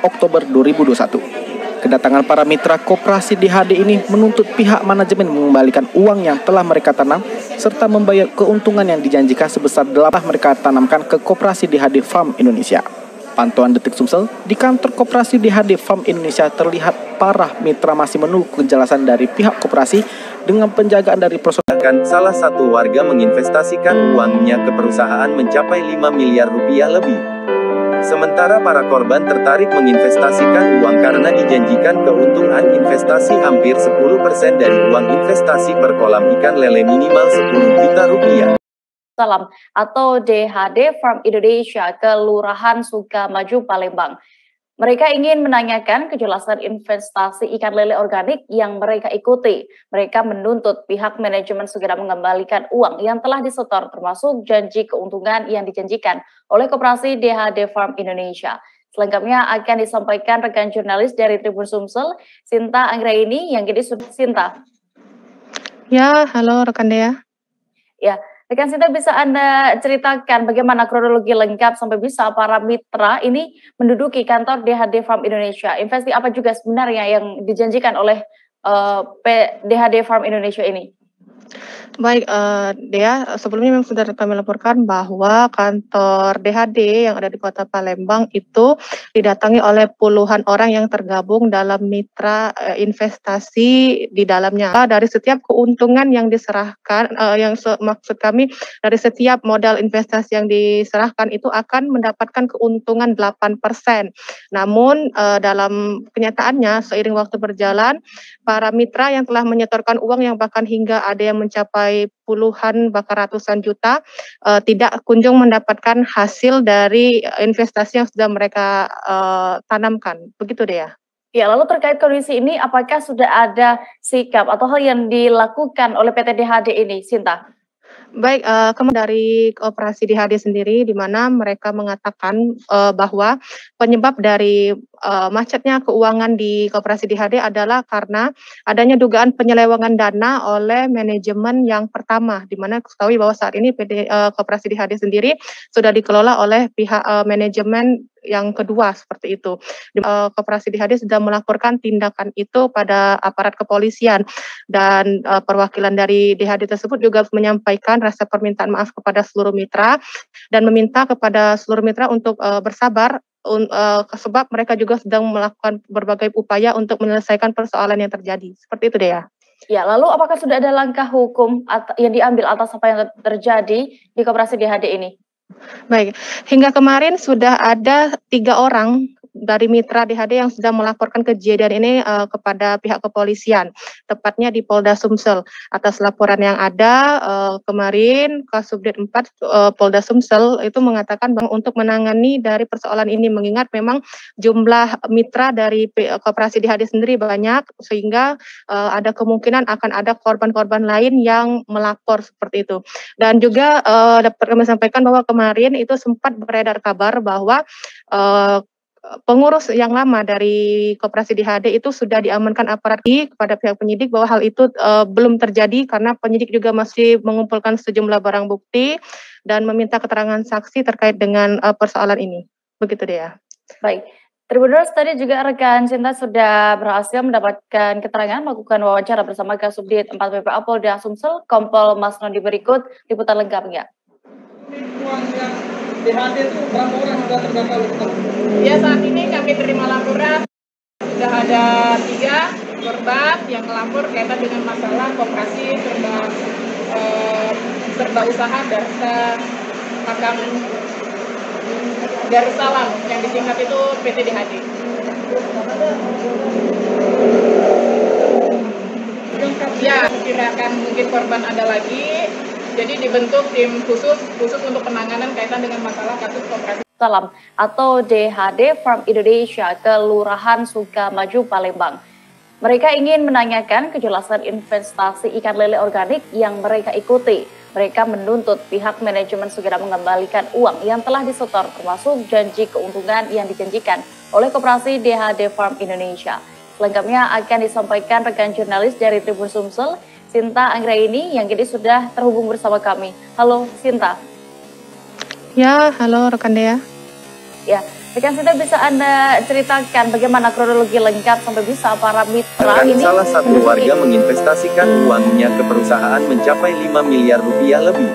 Oktober 2021. Kedatangan para mitra koperasi DHD ini menuntut pihak manajemen mengembalikan uang yang telah mereka tanam serta membayar keuntungan yang dijanjikan sebesar 8 mereka tanamkan ke koperasi DHD Farm Indonesia. Pantauan Detik Sumsel, di kantor koperasi DHD Farm Indonesia terlihat para mitra masih menunggu kejelasan dari pihak koperasi dengan penjagaan dari personel. Salah satu warga menginvestasikan uangnya ke perusahaan mencapai 5 miliar rupiah lebih. Sementara para korban tertarik menginvestasikan uang karena dijanjikan keuntungan investasi hampir 10% dari uang investasi per kolam ikan lele minimal 10 juta rupiah. Salam atau DHD Farm Indonesia Kelurahan Sukamaju, Palembang. Mereka ingin menanyakan kejelasan investasi ikan lele organik yang mereka ikuti. Mereka menuntut pihak manajemen segera mengembalikan uang yang telah disetor termasuk janji keuntungan yang dijanjikan oleh koperasi DHD Farm Indonesia. Selengkapnya akan disampaikan rekan jurnalis dari Tribun Sumsel, Sinta Anggraini, yang kini sudah Sinta. Ya, halo rekan Dea. Ya, rekan Sinta, bisa Anda ceritakan bagaimana kronologi lengkap sampai bisa para mitra ini menduduki kantor DHD Farm Indonesia? Investasi apa juga sebenarnya yang dijanjikan oleh DHD Farm Indonesia ini? Baik, Dea, sebelumnya memang sudah kami laporkan bahwa kantor DHD yang ada di Kota Palembang itu didatangi oleh puluhan orang yang tergabung dalam mitra investasi di dalamnya. Dari setiap keuntungan yang diserahkan, maksud kami dari setiap modal investasi yang diserahkan itu akan mendapatkan keuntungan 8%. Namun dalam kenyataannya seiring waktu berjalan, para mitra yang telah menyetorkan uang yang bahkan hingga ada yang mencapai puluhan bahkan ratusan juta tidak kunjung mendapatkan hasil dari investasi yang sudah mereka tanamkan. Begitu deh ya. Ya, lalu terkait kondisi ini, apakah sudah ada sikap atau hal yang dilakukan oleh PT DHD ini, Sinta? Baik, kemudian dari operasi DHD sendiri, di mana mereka mengatakan bahwa penyebab dari macetnya keuangan di koperasi DHD adalah karena adanya dugaan penyelewengan dana oleh manajemen yang pertama, di mana ketahui bahwa saat ini koperasi DHD sendiri sudah dikelola oleh pihak manajemen yang kedua seperti itu. Koperasi DHD sudah melaporkan tindakan itu pada aparat kepolisian dan perwakilan dari DHD tersebut juga menyampaikan rasa permintaan maaf kepada seluruh mitra dan meminta kepada seluruh mitra untuk bersabar sebab mereka juga sedang melakukan berbagai upaya untuk menyelesaikan persoalan yang terjadi. Seperti itu deh ya. Ya, lalu apakah sudah ada langkah hukum yang diambil atas apa yang terjadi di koperasi DHD ini? Baik, hingga kemarin sudah ada 3 orang dari mitra DHD yang sudah melaporkan kejadian ini kepada pihak kepolisian, tepatnya di Polda Sumsel. Atas laporan yang ada kemarin Kasubdit 4 Polda Sumsel itu mengatakan bahwa untuk menangani dari persoalan ini, mengingat memang jumlah mitra dari koperasi DHD sendiri banyak, sehingga ada kemungkinan akan ada korban-korban lain yang melapor seperti itu. Dan juga dapat kami sampaikan bahwa kemarin itu sempat beredar kabar bahwa pengurus yang lama dari koperasi DHD itu sudah diamankan aparat kepada pihak penyidik bahwa hal itu belum terjadi karena penyidik juga masih mengumpulkan sejumlah barang bukti dan meminta keterangan saksi terkait dengan persoalan ini. Begitu deh ya. Baik. Tribuners, tadi juga rekan Sinta sudah berhasil mendapatkan keterangan melakukan wawancara bersama Kasubdit 4 PPA Polda Sumsel, Kompol Mas Nondi. Berikut liputan lengkapnya. DHD itu berapa orang sudah terdata oleh kita? Ya, saat ini kami terima laporan sudah ada 3 korban yang melapor kaitan dengan masalah koperasi serba usaha Darussalam yang disingkat itu PT DHD. Ya, kirakan mungkin korban ada lagi. Jadi dibentuk tim khusus untuk penanganan kaitan dengan masalah kasus koperasi. Salam atau DHD Farm Indonesia Kelurahan Sukamaju, Palembang. Mereka ingin menanyakan kejelasan investasi ikan lele organik yang mereka ikuti. Mereka menuntut pihak manajemen segera mengembalikan uang yang telah disetor termasuk janji keuntungan yang dijanjikan oleh Koperasi DHD Farm Indonesia. Selengkapnya akan disampaikan rekan jurnalis dari Tribun Sumsel, Sinta Anggraini, yang kini sudah terhubung bersama kami. Halo Sinta. Ya, halo rekan Dea. Ya, rekan Sinta, bisa Anda ceritakan bagaimana kronologi lengkap sampai bisa para mitra Rekan ini salah satu warga menginvestasikan uangnya ke perusahaan mencapai 5 miliar rupiah lebih.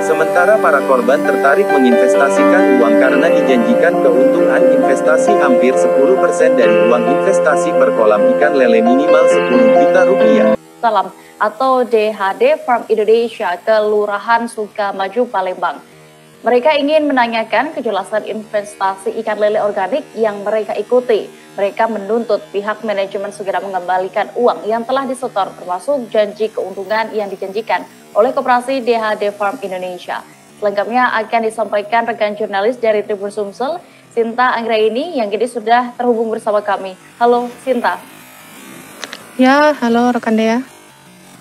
Sementara para korban tertarik menginvestasikan uang karena dijanjikan keuntungan investasi hampir 10% dari uang investasi per kolam ikan lele minimal 10 juta rupiah. Salam atau DHD Farm Indonesia Kelurahan Sukamaju, Palembang. Mereka ingin menanyakan kejelasan investasi ikan lele organik yang mereka ikuti. Mereka menuntut pihak manajemen segera mengembalikan uang yang telah disetor termasuk janji keuntungan yang dijanjikan oleh Koperasi DHD Farm Indonesia. Selengkapnya akan disampaikan rekan jurnalis dari Tribun Sumsel, Sinta Anggraini, yang kini sudah terhubung bersama kami. Halo Sinta. Ya, halo rekan Dea.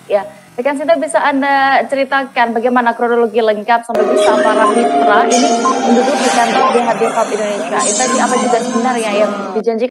Ya, rekan Sinta, bisa Anda ceritakan bagaimana kronologi lengkap sampai bisa para mitra ini menduduk di kantor DHD Farm Indonesia. Itu apa juga sebenarnya yang dijanjikan